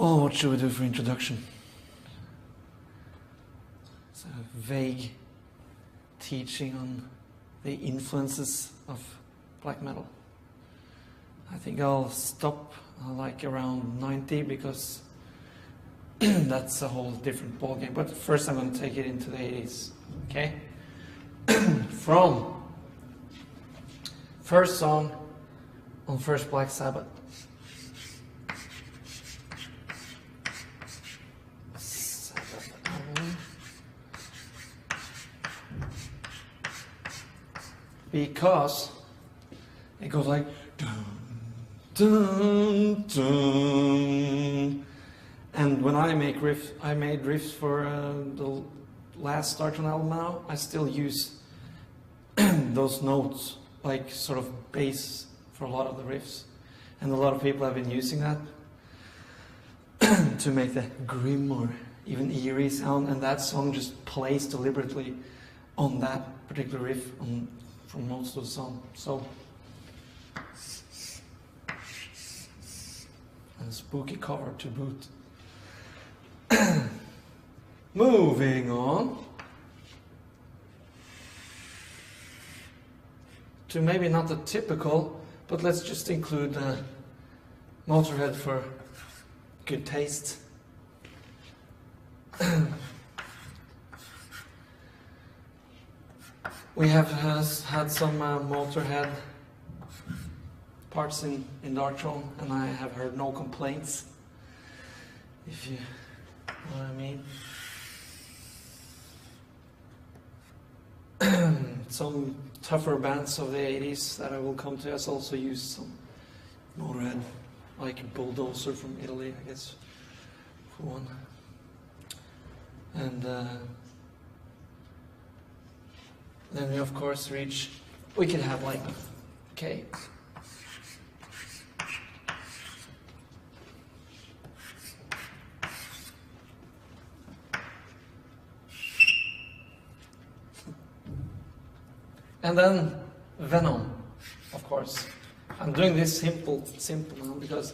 Well, what should we do for introduction? It's a vague teaching on the influences of black metal. I think I'll stop like around 90 because that's a whole different ballgame. But first I'm going to take it into the 80s, okay? From first song on first Black Sabbath. Because it goes like dun, dun, dun. And when I make riffs, I made riffs for the last Darkthrone album now, I still use those notes like sort of bass for a lot of the riffs. And a lot of people have been using that to make the grim or even eerie sound, and that song just plays deliberately on that particular riff from most of the song. So, and a spooky cover to boot. Moving on to maybe not the typical, but let's just include Motorhead for good taste. We have had some Motorhead parts in Darkthrone, and I have heard no complaints, if you know what I mean. Some tougher bands of the 80s that I will come to has also used some Motorhead, like Bulldozer from Italy, I guess, for one. And then we of course we could have like, okay. And then Venom, of course. I'm doing this simple now because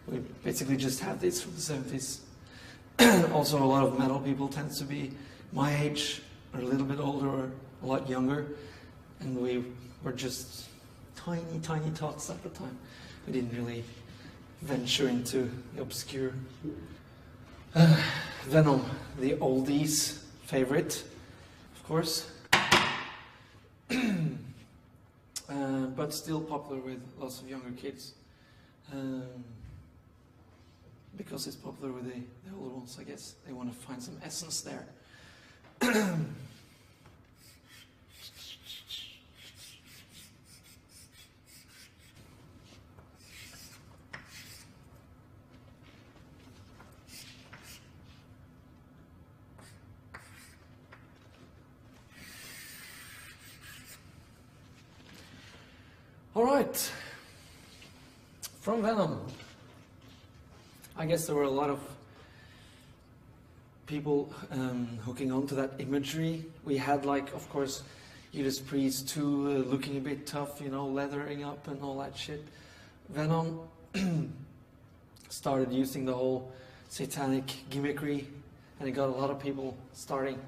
we basically just have this from the 70s. Also, a lot of metal people tend to be my age, or a little bit older, or a lot younger. And we were just tiny tots at the time. We didn't really venture into the obscure. Venom, the oldies favorite, of course. But still popular with lots of younger kids. Because it's popular with the older ones, I guess. They want to find some essence there. All right, from Venom, I guess there were a lot of people hooking on to that imagery. We had, like, of course, Judas Priest too, looking a bit tough, you know, leathering up and all that shit. Venom started using the whole satanic gimmickry, and it got a lot of people starting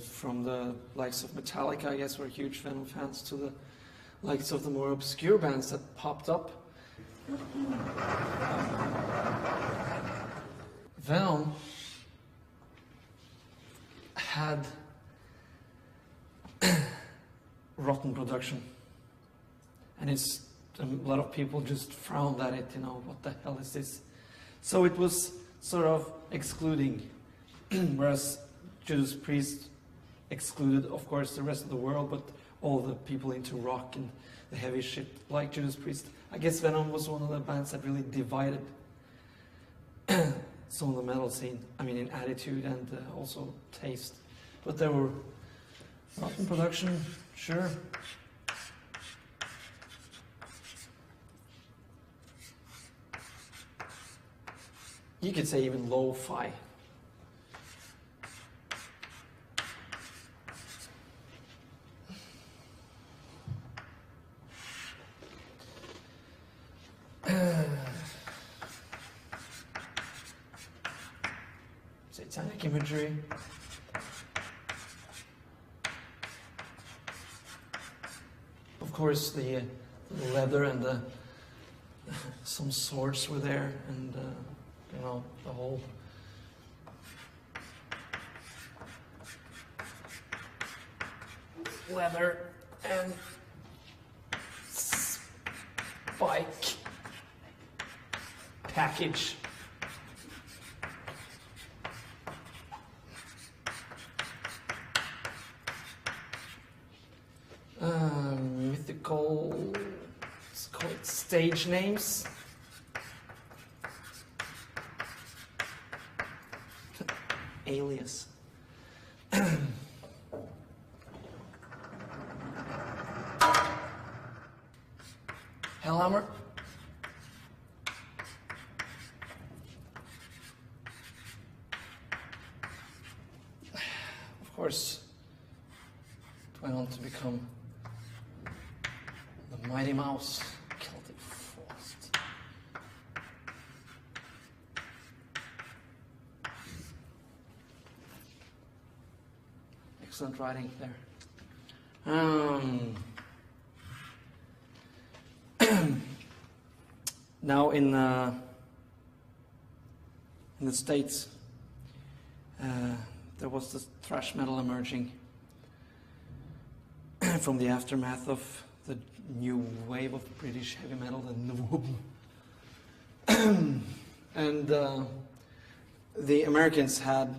from the likes of Metallica, I guess, were huge Venom fans, to the likes of the more obscure bands that popped up. Venom had rotten production, and a lot of people just frowned at it, you know, what the hell is this? So it was sort of excluding, whereas Judas Priest excluded, of course, the rest of the world, but all the people into rock and the heavy shit like Judas Priest. I guess Venom was one of the bands that really divided some of the metal scene. I mean, in attitude and also taste. But there were rotten production, sure. You could say even lo-fi. satanic imagery. Of course, the leather and some swords were there, and you know, the whole leather and spike package. Mythical, let's call it stage names. Alias. Hellhammer. Of course, it went on to become the Mighty Mouse, Celtic Frost. Excellent writing there. Now in the States, there was this thrash metal emerging from the aftermath of the new wave of British heavy metal, the Norwegian. And the Americans had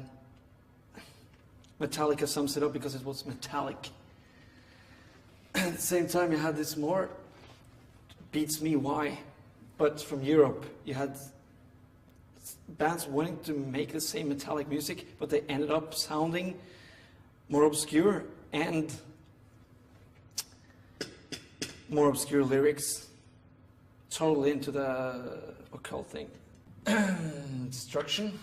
Metallica sums it up because it was metallic. At the same time, you had this more beats me why, but from Europe you had bands wanting to make the same metallic music, but they ended up sounding more obscure and more obscure lyrics, totally into the occult thing. Destruction.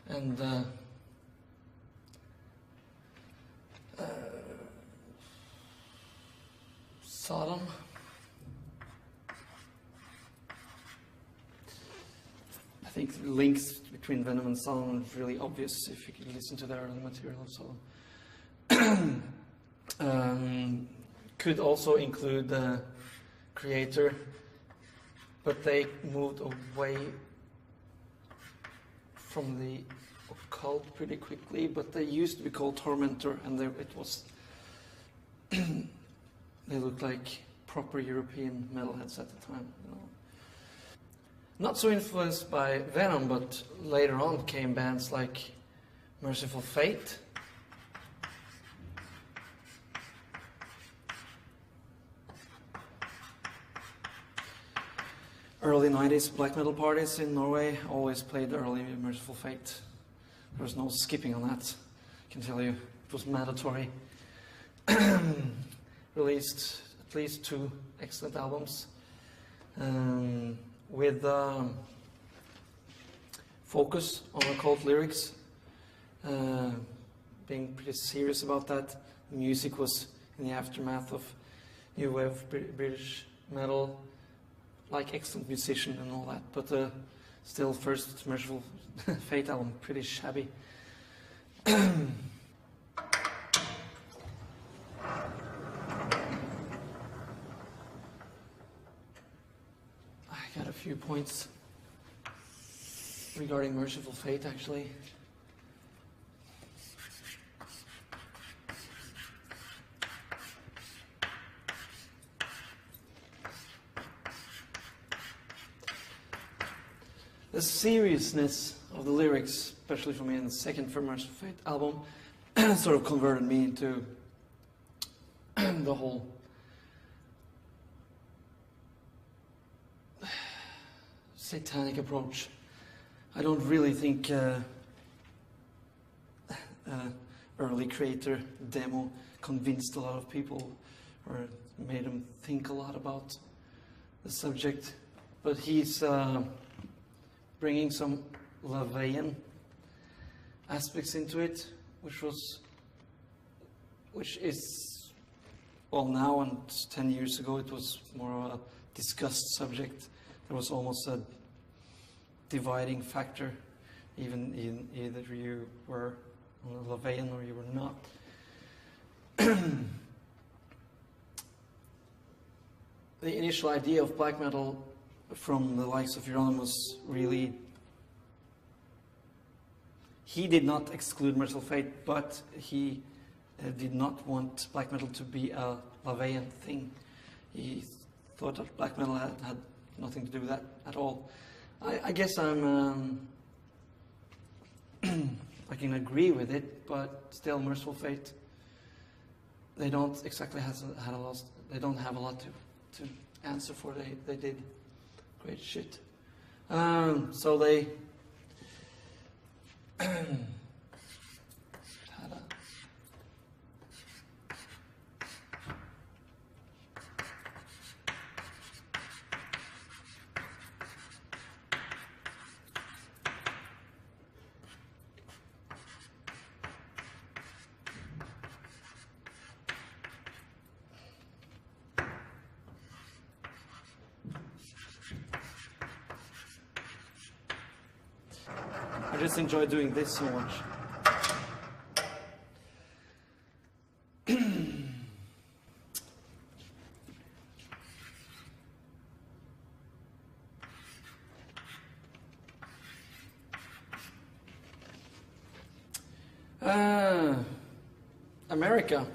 And Sodom. I think the links between Venom and Sodom are really obvious if you can listen to the early material of Sodom. Could also include the Creator, but they moved away from the occult pretty quickly, but they used to be called Tormentor, and it was they looked like proper European metalheads at the time, you know. Not so influenced by Venom, but later on came bands like Merciful Fate, early 90s black metal parties in Norway always played early Merciful Fate. There was no skipping on that, I can tell you. It was mandatory. Released at least 2 excellent albums with focus on occult lyrics, being pretty serious about that. The music was in the aftermath of new wave of British metal, like excellent musician and all that, but still first Merciful Fate album, pretty shabby. I got a few points regarding Merciful Fate, actually. The seriousness of the lyrics, especially for me in the second Merciful Fate album, sort of converted me into the whole satanic approach. I don't really think early Creator demo convinced a lot of people or made them think a lot about the subject, but he's bringing some LaVeyan aspects into it, which is well, now and 10 years ago, it was more of a discussed subject. There was almost a dividing factor, even in either you were a LaVeyan or you were not. The initial idea of black metal from the likes of Euronymous really, he did not exclude Merciful Fate, but he did not want black metal to be a LaVeyan thing. He thought that black metal had nothing to do with that at all. I guess I'm I can agree with it, but still, Merciful Fate, they don't exactly they don't have a lot to answer for. They did great shit. So they had a I just enjoy doing this so much. America.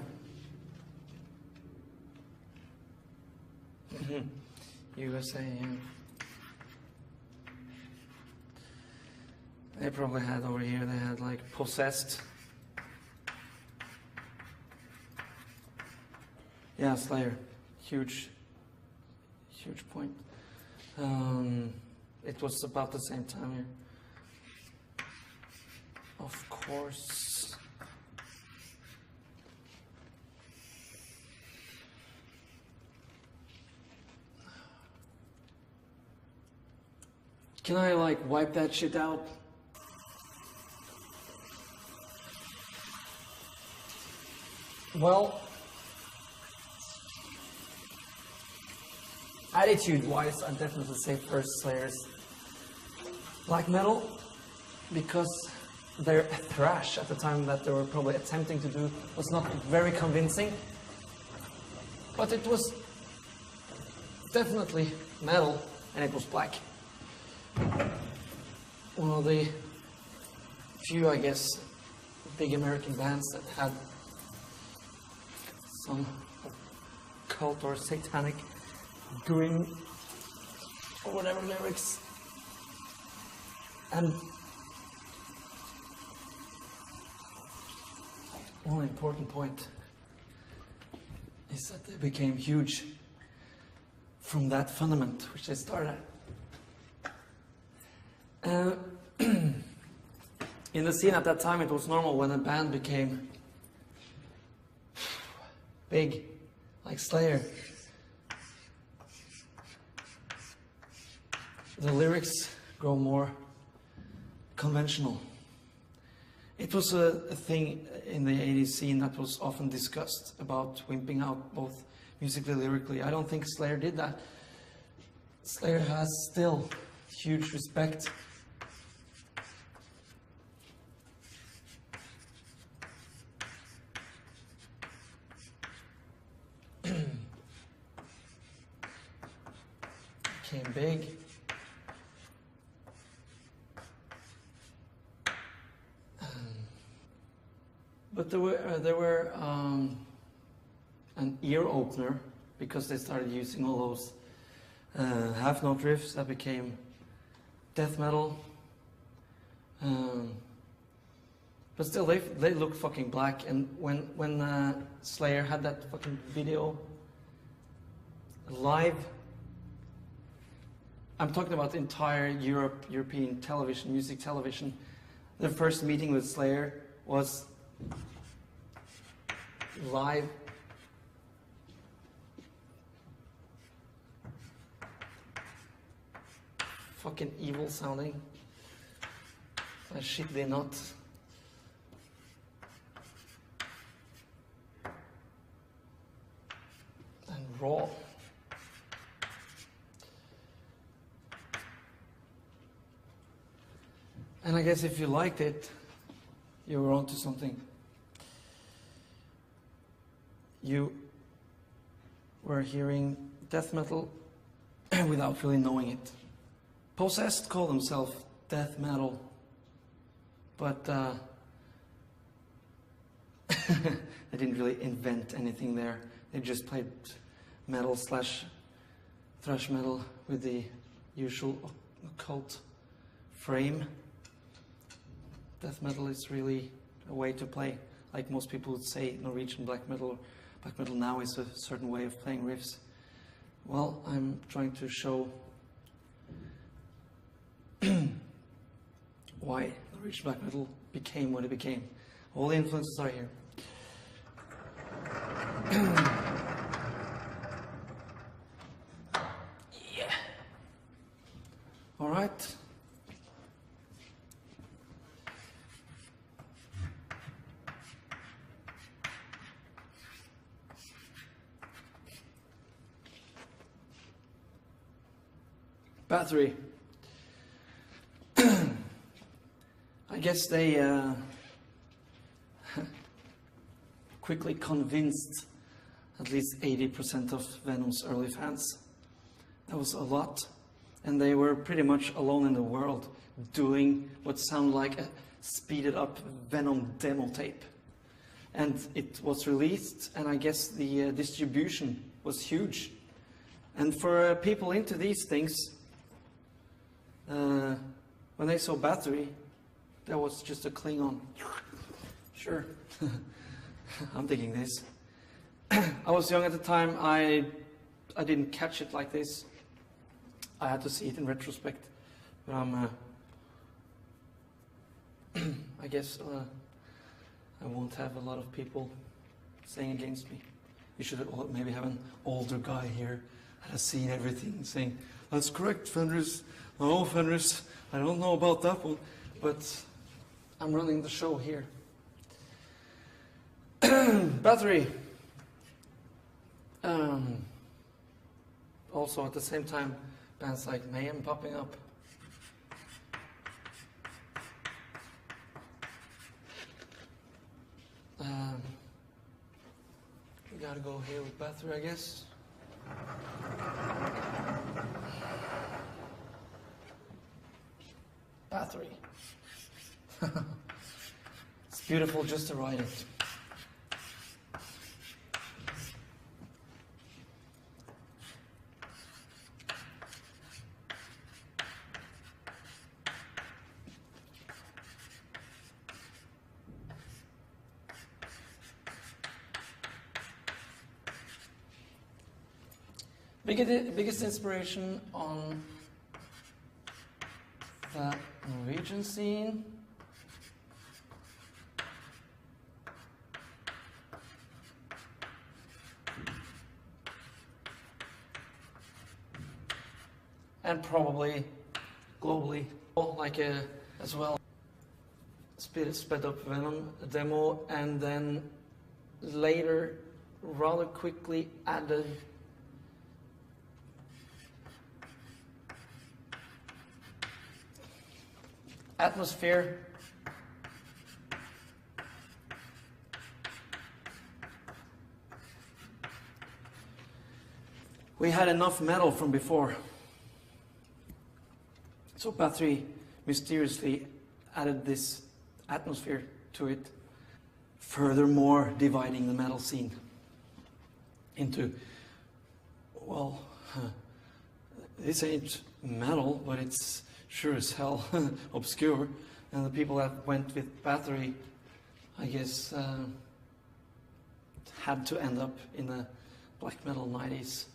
USA, yeah. They probably had over here, they had like Possessed. Yeah, Slayer. Huge point. It was about the same time here. Of course. Can I like wipe that shit out? Well, attitude-wise, I'd definitely say first Slayer's black metal, because their thrash at the time that they were probably attempting to do was not very convincing, but it was definitely metal, and it was black. One of the few, I guess, big American bands that had some occult or satanic grim or whatever lyrics. And one important point is that they became huge from that fundament which they started at. In the scene at that time, it was normal when a band became big, like Slayer. The lyrics grow more conventional. It was a thing in the 80s scene that was often discussed about wimping out both musically and lyrically. I don't think Slayer did that. Slayer has still huge respect. Came big. But there were an ear opener, because they started using all those half note riffs that became death metal. But still, they look fucking black. And when Slayer had that fucking video live, I'm talking about the entire European television, music television. The first meeting with Slayer was live. Fucking evil sounding. That shit they not. And I guess if you liked it, you were onto something. You were hearing death metal without really knowing it. Possessed call themselves death metal, but they didn't really invent anything there. They just played metal / thrash metal with the usual occult frame. Death metal is really a way to play. Like most people would say, Norwegian black metal. Black metal now is a certain way of playing riffs. Well, I'm trying to show why Norwegian black metal became what it became. All the influences are here. Yeah. All right. Bathory. I guess they quickly convinced at least 80% of Venom's early fans. That was a lot. And they were pretty much alone in the world doing what sounded like a speeded up Venom demo tape. And it was released, and I guess the distribution was huge. And for people into these things, when they saw Bathory, that was just a Klingon. Sure, I'm digging this. I was young at the time. I didn't catch it like this. I had to see it in retrospect. But I guess I won't have a lot of people saying against me. You should maybe have an older guy here that has seen everything saying, "That's correct, Fenriz. Oh, Fenriz, I don't know about that one." But I'm running the show here. Bathory. Also at the same time, bands like Mayhem popping up. We gotta go here with Bathory, I guess. Bathory. It's beautiful just to ride it. Biggest inspiration on the Norwegian scene. And probably globally, like as well. Sped up Venom demo, and then later rather quickly added atmosphere. We had enough metal from before, so Bathory mysteriously added this atmosphere to it, furthermore dividing the metal scene into, well, this ain't metal, but it's sure as hell obscure. And the people that went with Bathory, I guess, had to end up in a black metal 90s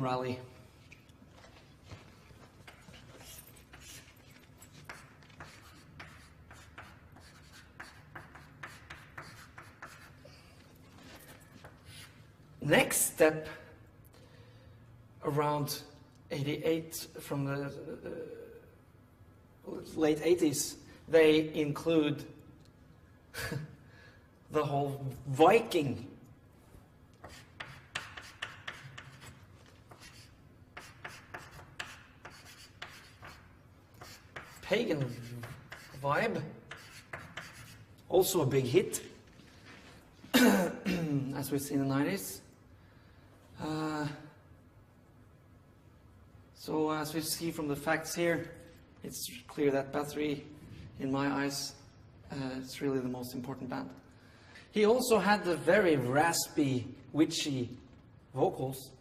rally. Next step, around 88, from the late 80s, they include the whole Viking. pagan vibe. Also a big hit, as we see in the 90s. So as we see from the facts here, it's clear that Bathory, in my eyes, is really the most important band. He also had the very raspy, witchy vocals.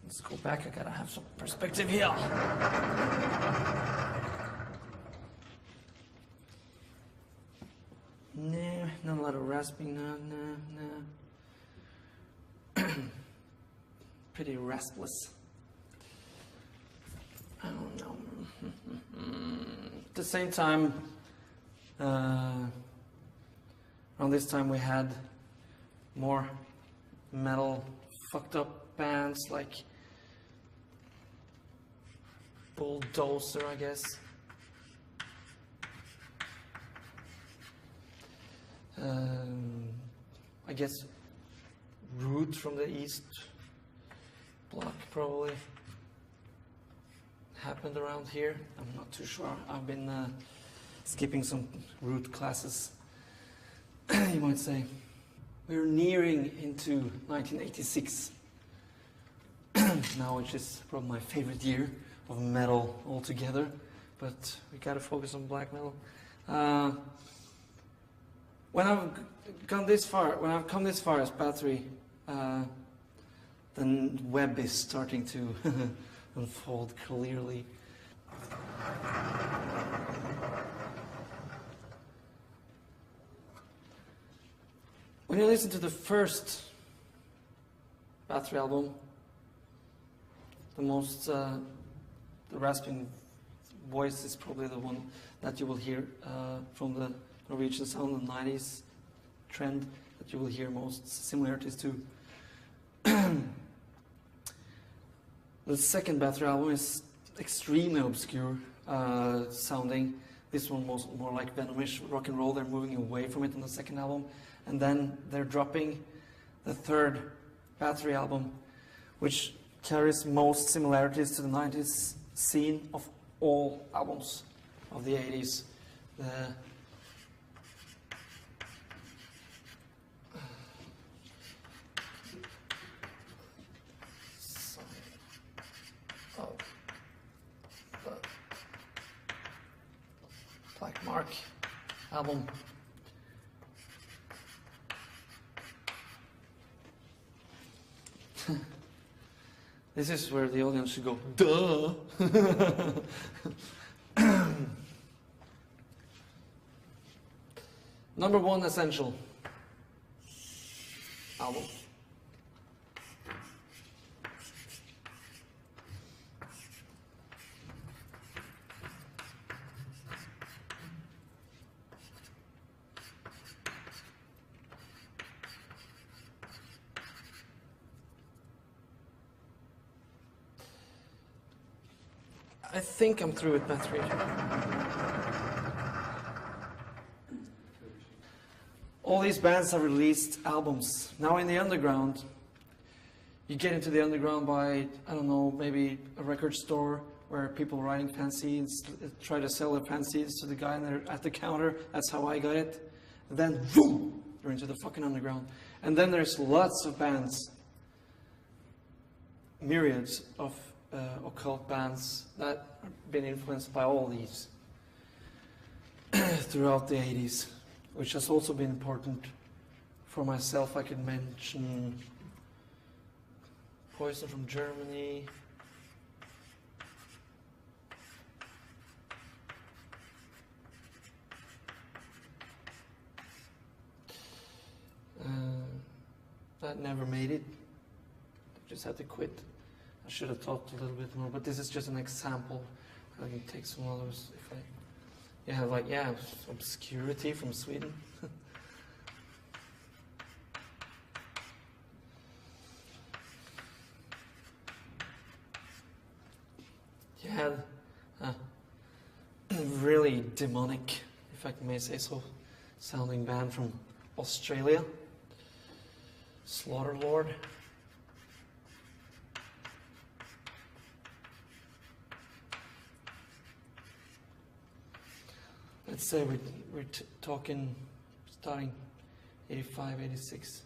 Let's go back, I gotta have some perspective here. No, not a lot of rasping, no. Pretty raspless. I don't know. At the same time, around this time we had more metal, fucked up bands like Bulldozer, I guess. I guess Root from the East Bloc probably happened around here. I'm not too sure. I've been skipping some Root classes, you might say. We're nearing into 1986 now, which is probably my favorite year of metal altogether, but we gotta focus on black metal. When I've come this far as Bathory, the web is starting to unfold clearly. When you listen to the first Bathory album, the rasping voice is probably the one that you will hear from the Norwegian sound, the 90s trend that you will hear most similarities to. The second Bathory album is extremely obscure sounding. This one was more like Venomish rock and roll. They're moving away from it in the second album, and then they're dropping the third Bathory album, which carries most similarities to the 90s scene of all albums of the 80s. Black Mark album. This is where the audience should go, duh! Number one essential album. I think I'm through with Bathory. All these bands have released albums. Now in the underground, you get into the underground by, I don't know, maybe a record store where people writing fanzines try to sell their fanzines to the guy at the counter. That's how I got it. And then, boom, you're into the fucking underground. And then there's lots of bands, myriads of occult bands that have been influenced by all these throughout the 80s, which has also been important for myself. I could mention Poison from Germany, that never made it, just had to quit. I should have talked a little bit more, but this is just an example. I can take some others if you have like, yeah, Obscurity from Sweden. You had demonic, if I may say so, sounding band from Australia, Slaughter Lord. Let's say we're talking starting 85, 86.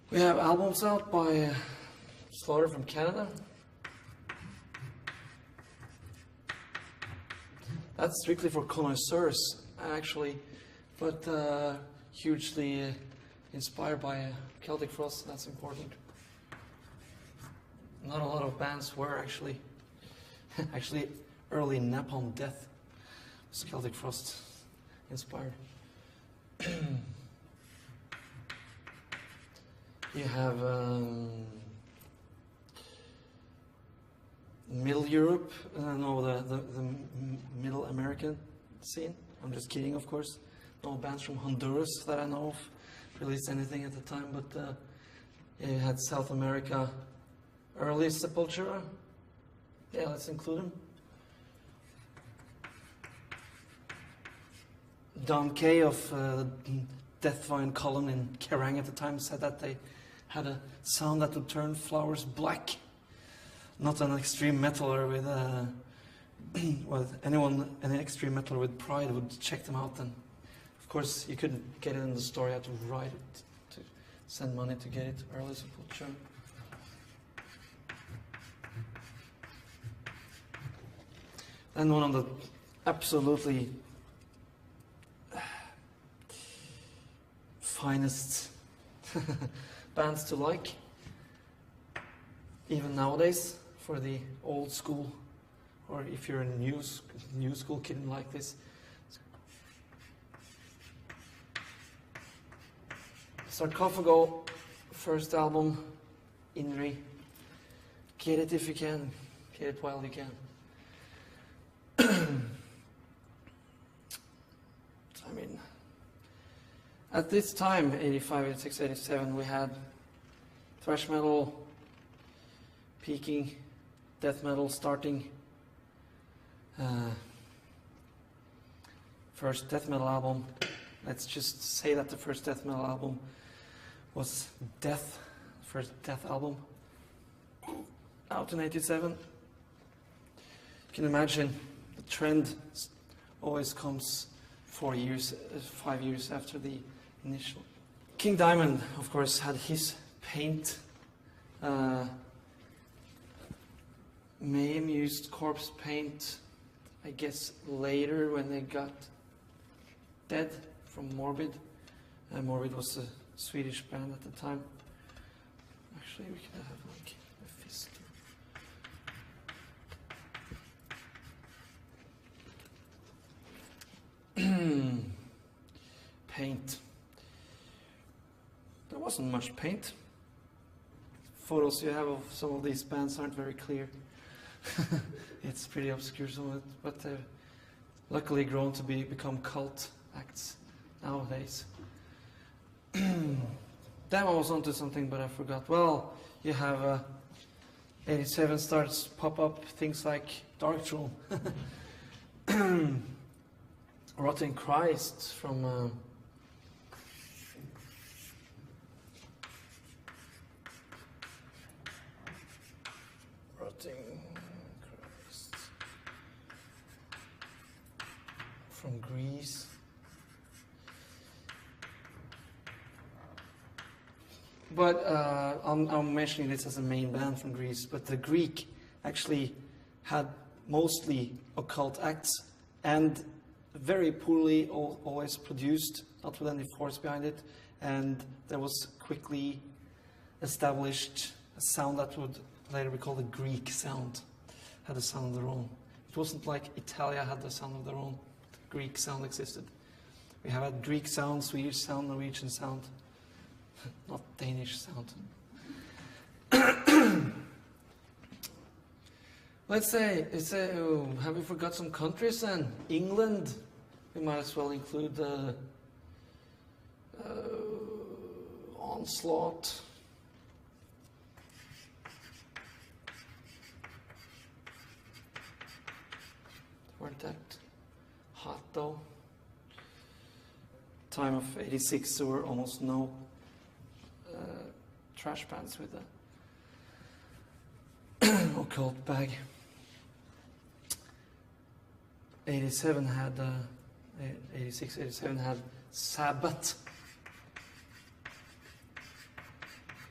We have albums out by Slaughter from Canada. That's strictly for connoisseurs, actually, but hugely inspired by Celtic Frost. That's important. Not a lot of bands were actually early Napalm Death was Celtic Frost inspired. You have Middle Europe, no, the Middle American scene. I'm just kidding, of course. No bands from Honduras that I know of released anything at the time, but you had South America, early Sepultura. Yeah, let's include them. Don Kay of Death Vine Column in Kerrang at the time said that they had a sound that would turn flowers black. Not an extreme metaler with well, any extreme metaler with pride would check them out. And of course, you couldn't get it in the store. You had to write it, to send money to get it. Early Sepultura. And one of the absolutely finest bands to like, even nowadays, for the old school, or if you're a new school kid and like this. Sarcophago, first album, Inri. Get it if you can, get it while you can. I mean, at this time, 85, 86, 87, we had thrash metal peaking, death metal starting. First death metal album, let's just say that the first death metal album was Death, first Death album, out in 87. You can imagine the trend always comes 4 years, 5 years after the initial. King Diamond, of course, had his Paint. Mayhem used Corpse Paint, I guess, later when they got Dead from Morbid. Morbid was a Swedish band at the time. Actually, we could have like a fist. Paint. There wasn't much paint. Photos you have of some of these bands aren't very clear. It's pretty obscure, some of it, but they've luckily grown to become cult acts nowadays. Damn, I was onto something, but I forgot. Well, you have 87 starts pop up things like Darkthrone, Rotten Christ from Rotting Christ from Greece. But I'm mentioning this as a main band from Greece, but the Greek actually had mostly occult acts and very poorly always produced, not with any force behind it, and there was quickly established a sound that would later be called the Greek sound, had a sound of their own. It wasn't like Italia had the sound of their own, the Greek sound existed. We have a Greek sound, Swedish sound, Norwegian sound, not Danish sound. Let's say, have we forgot some countries then? England, we might as well include Onslaught. Weren't that hot though? Time of 86, there were almost no trash bands with the occult bag. 87 had 86, 87 had Sabbath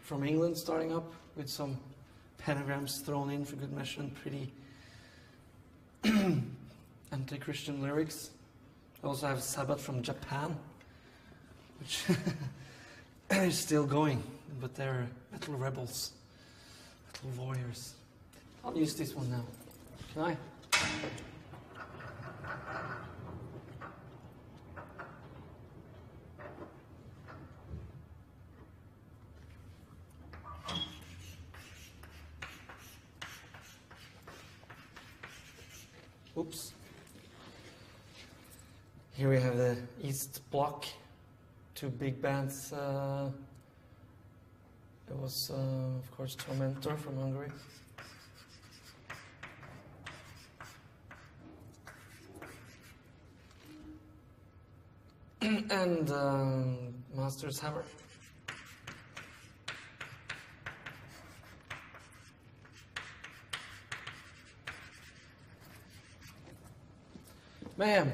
from England starting up with some pentagrams thrown in for good measure and pretty anti-Christian lyrics. I also have Sabbath from Japan, which is still going, but they're metal rebels, metal warriors. I'll use this one now. Can I? Oops. Here we have the East Bloc, two big bands. It was, of course, Tormentor from Hungary. And Master's Hammer. Mayhem.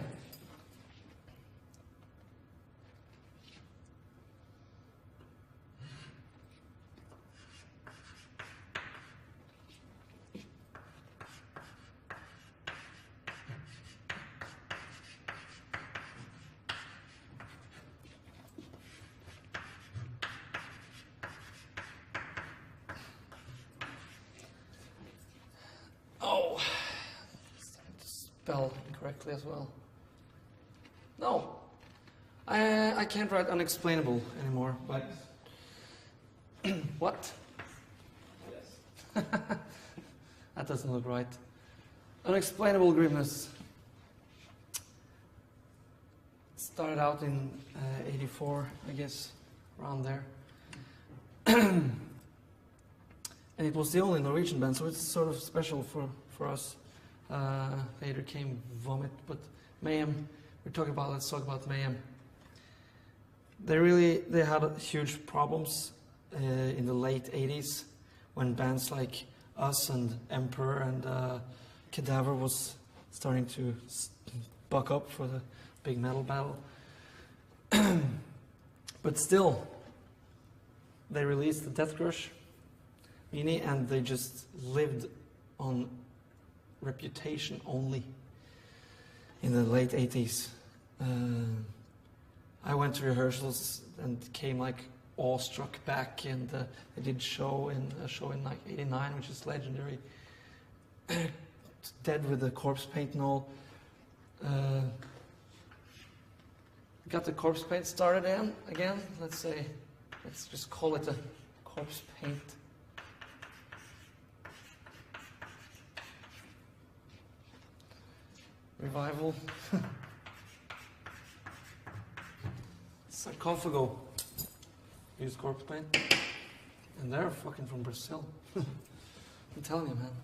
Oh, starting to spell incorrectly as well. No, I can't write unexplainable anymore. But what? Yes. That doesn't look right. Unexplainable grimness. Started out in 84, I guess, around there. And it was the only Norwegian band, so it's sort of special for us. Later came Vomit, but Mayhem, let's talk about Mayhem. They had huge problems in the late 80s when bands like us and Emperor and Cadaver was starting to buck up for the big metal battle. But still, they released the Death Crush Mini, and they just lived on reputation only in the late 80s. I went to rehearsals and came like awestruck back, and they did a show in like 89, which is legendary. Dead with the corpse paint and all. Got the corpse paint started again. Let's just call it a corpse paint. Revival. Sarcophago. Use corpse paint. And they're fucking from Brazil. I'm telling you, man.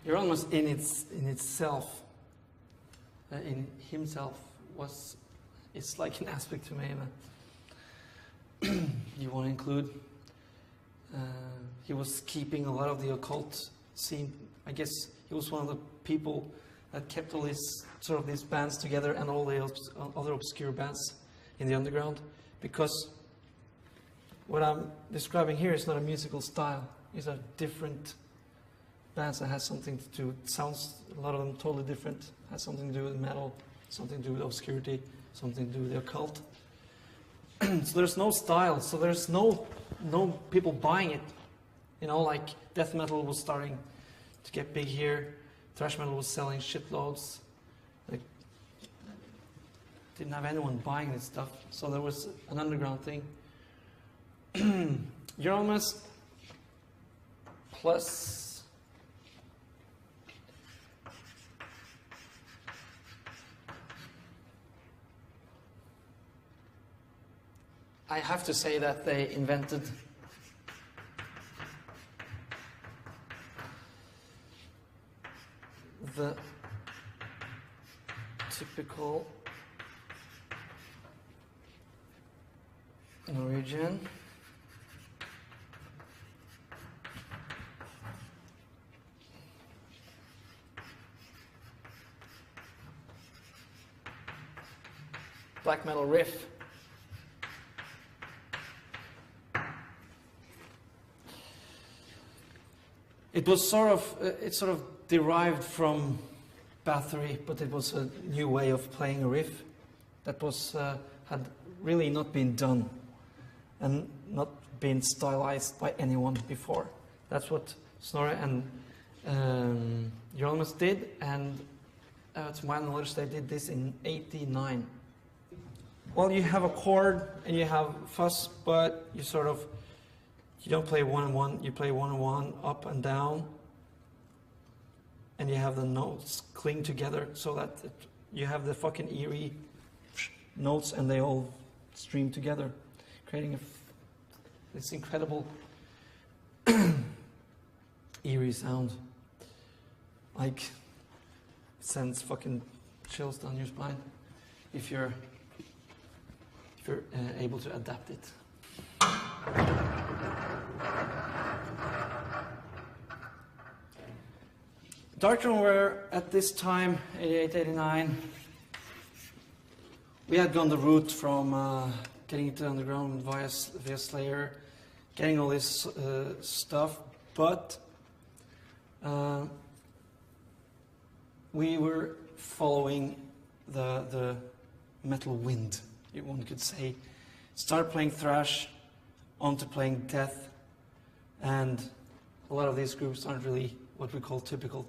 Hieronymus in itself, in himself, it's like an aspect to Mayhem. You want to include, he was keeping a lot of the occult scene. I guess he was one of the people that kept all these bands together and all the other obscure bands in the underground, because what I'm describing here is not a musical style. It's a different bands that has something to do, sounds, a lot of them totally different, has something to do with metal, something to do with obscurity, something to do with the occult. So there's no style, so there's no people buying it. You know, like death metal was starting to get big here, thrash metal was selling shitloads, like didn't have anyone buying this stuff, so there was an underground thing. Euronymous plus I have to say that they invented the typical Norwegian black metal riff. It was sort of derived from Bathory, but it was a new way of playing a riff that was had really not been done and not been stylized by anyone before. That's what Snorre and Euronymous did, and to my knowledge they did this in '89. Well, you have a chord and you have fuzz, but you don't play 1-1, you play 1-1 up and down, and you have the notes cling together so that you have the fucking eerie notes and they all stream together, creating this incredible eerie sound. Like, sends fucking chills down your spine if you're able to adapt it. Darkthrone were at this time, 88, 89, we had gone the route from getting into the underground via Slayer, getting all this stuff, but we were following the metal wind, one could say. Started playing thrash, onto playing death, and a lot of these groups aren't really what we call typical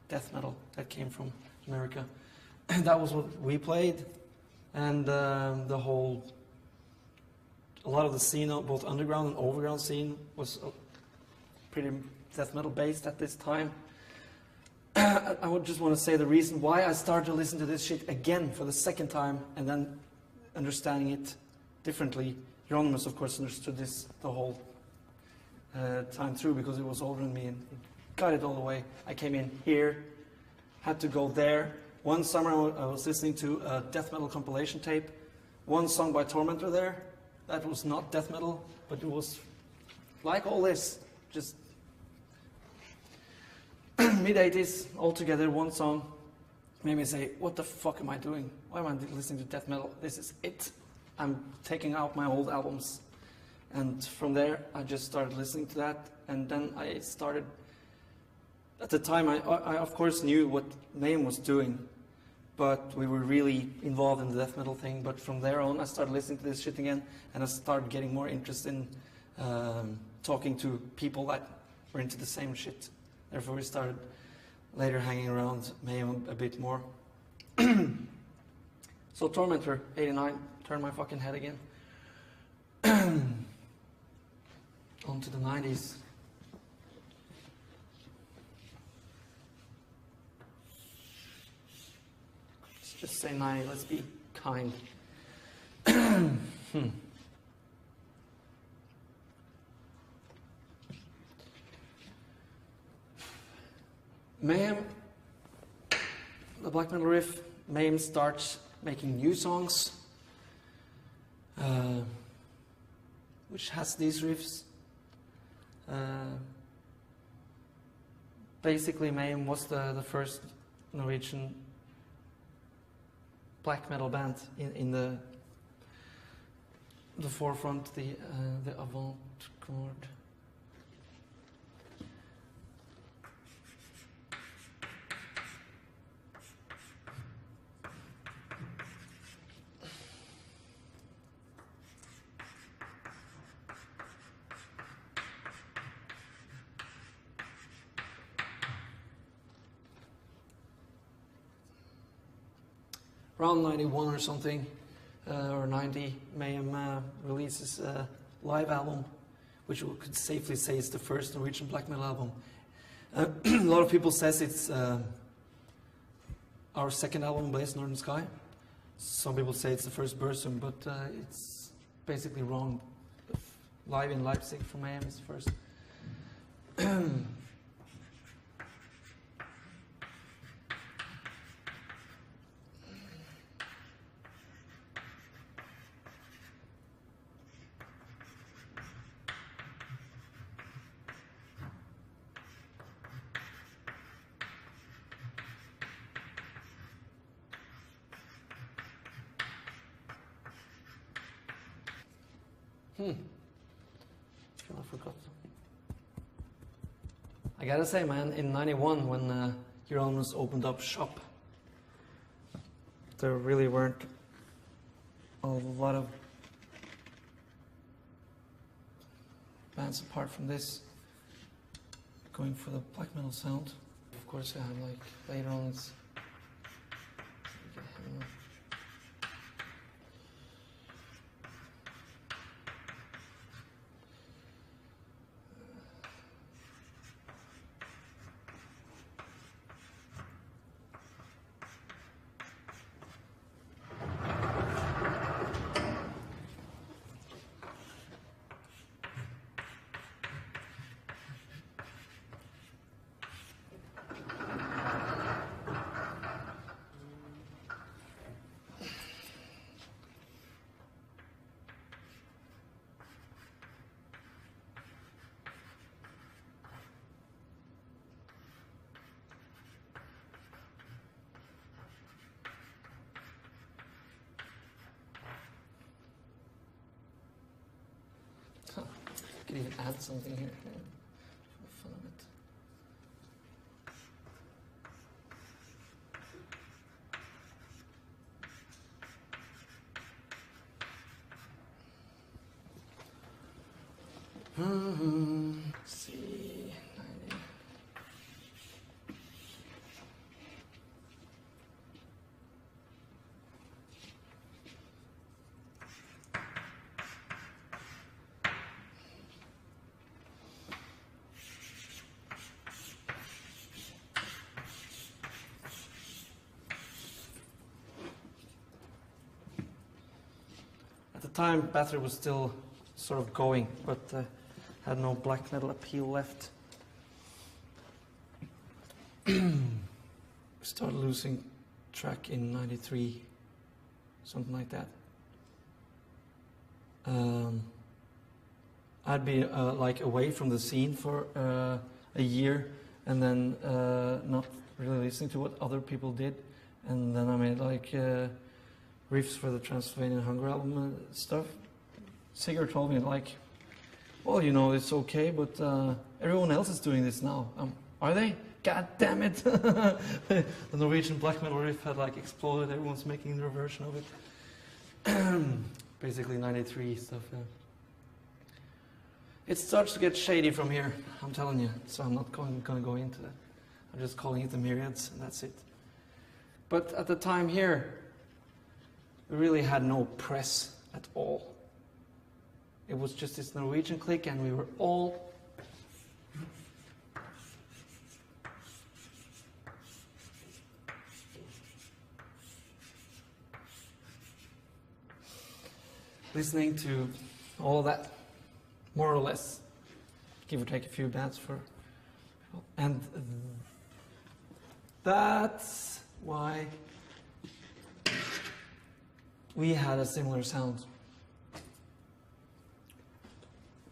death metal that came from America. That was what we played, and a lot of the scene, both underground and overground scene, was pretty death metal based at this time. I would just want to say the reason why I started to listen to this shit again for the second time and then understanding it differently. Euronymous, of course, understood this the whole time through because he was older than me and he got it all the way. I came in here, had to go there. One summer I was listening to a death metal compilation tape. One song by Tormentor there. That was not death metal, but it was like all this, just mid-80s, all together, one song made me say, what the fuck am I doing? Why am I listening to death metal? This is it. I'm taking out my old albums. And from there, I just started listening to that. And then I started, at the time, I of course knew what Mayhem was doing, but we were really involved in the death metal thing. But from there on, I started listening to this shit again, and I started getting more interest in talking to people that were into the same shit. Therefore, we started later hanging around Mayhem a bit more. So Tormentor, 89, turned my fucking head again. On to the 90s. Let's just say 90, let's be kind. Mayhem, the black metal riff, Mayhem starts making new songs, which has these riffs. Basically, Mayhem was the first Norwegian black metal band in the forefront, the avant-garde. around 91 or something, or 90, Mayhem releases a live album, which we could safely say is the first Norwegian black metal album. A lot of people says it's our second album, Blaze Northern Sky. Some people say it's the first Bursum, but it's basically wrong. Live in Leipzig from Mayhem is the first. I forgot. I gotta say, man, in '91 when Euronymous opened up shop, there really weren't a lot of bands apart from this going for the black metal sound. Of course, I have like later on it's. Could even add something here for the fun of it. Let's see, 90. At the time, Bathory was still sort of going, but had no black metal appeal left. Started losing track in '93, something like that. I'd be like away from the scene for a year, and then not really listening to what other people did, and then I made like riffs for the Transylvanian Hunger album and stuff. Sigurd told me like, well, you know, it's okay, but everyone else is doing this now. Are they? God damn it! The Norwegian black metal riff had like exploded. Everyone's making their version of it. Basically '93 stuff. Yeah. It starts to get shady from here, I'm telling you. So I'm not going to go into that. I'm just calling it the Myriads, and that's it. But at the time here, we really had no press at all. It was just this Norwegian clique, and we were all listening to all that, more or less, give or take a few bands for people. And that's why we had a similar sound.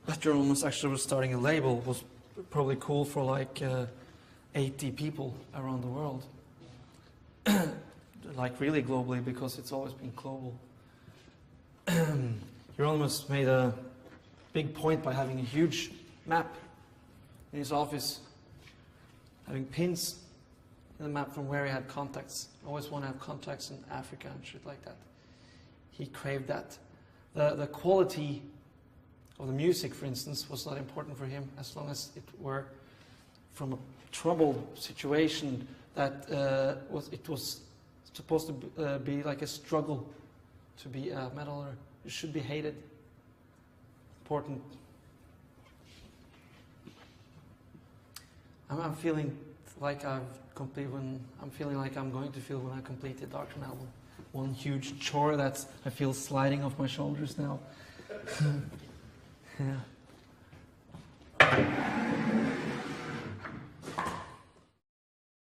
That Euronymous actually was starting a label was probably cool for like 80 people around the world. Like really globally, because it's always been global. Euronymous made a big point by having a huge map in his office, having pins in the map from where he had contacts. I always want to have contacts in Africa and shit like that. He craved that. The quality of the music, for instance, was not important for him as long as it were from a troubled situation that it was supposed to be like a struggle to be a metaler. It should be hated. Important. I'm feeling like I've completed when I'm feeling like I'm going to feel when I complete the Darkthrone album. One huge chore that I feel sliding off my shoulders now. Yeah.